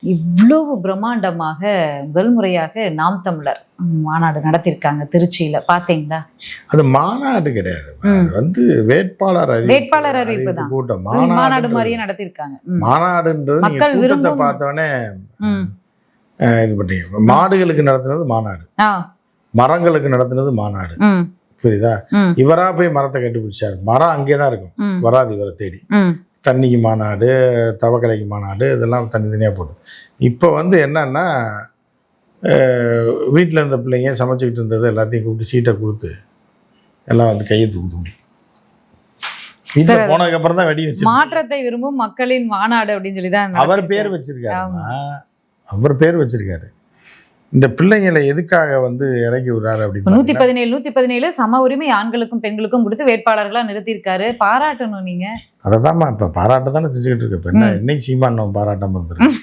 இவ்வளவு பிரம்மாண்டமாக முதல் முறையாக நாம் தமிழர் மாநாடு நடத்தியிருக்காங்க திருச்சியில, பாத்தீங்களா? அது மாநாடு கிடையாது, அது வேட்பாளர் அறிவிப்பு தான். கூட்டம் மாநாடு மாதிரியே நடத்தியிருக்காங்க. மாநாடுன்றது மக்கள் கூட்டத்தை பார்த்தோன்னே இது பண்ணீங்க. மாடுகளுக்கு நடத்துனது மாநாடு, மரங்களுக்கு நடத்துனது மாநாடு, புரியுதா? இவரா போய் மரத்தை கண்டுபிடிச்சாரு. மரம் அங்கேதான் இருக்கும், வராது இவரை தேடி. தண்ணிக்கு மாநாடு, தவக்கலைக்கு மாநாடு, இதெல்லாம் தனித்தனியாக போட்டு. இப்போ என்னன்னா, வீட்டில் இருந்த பிள்ளைங்க சமைச்சிக்கிட்டு இருந்தது எல்லாத்தையும் கூப்பிட்டு சீட்டை கொடுத்து எல்லாம் கையை தூக்கி வீட்டில் போனதுக்கப்புறம் தான் வெடி வச்சு மாற்றத்தை விரும்பும் மக்களின் மாநாடு அப்படின்னு சொல்லி தான் அவர் பேர் வச்சிருக்காரு. அவர் பேர் வச்சிருக்காரு. இந்த பிள்ளைங்களை எதுக்காக இறக்கி விடுறாரு அப்படின்னு 117 சம உரிமை ஆண்களுக்கும் பெண்களுக்கும் கொடுத்து வேட்பாளர்களா நிறுத்தியிருக்காரு. பாராட்டணும் நீங்க. அதை தான் இப்போ பாராட்ட தானே செஞ்சுக்கிட்டு இருக்கு. இப்போ என்ன இன்னைக்கு சீமான் பாராட்டாம இருந்திருக்கு.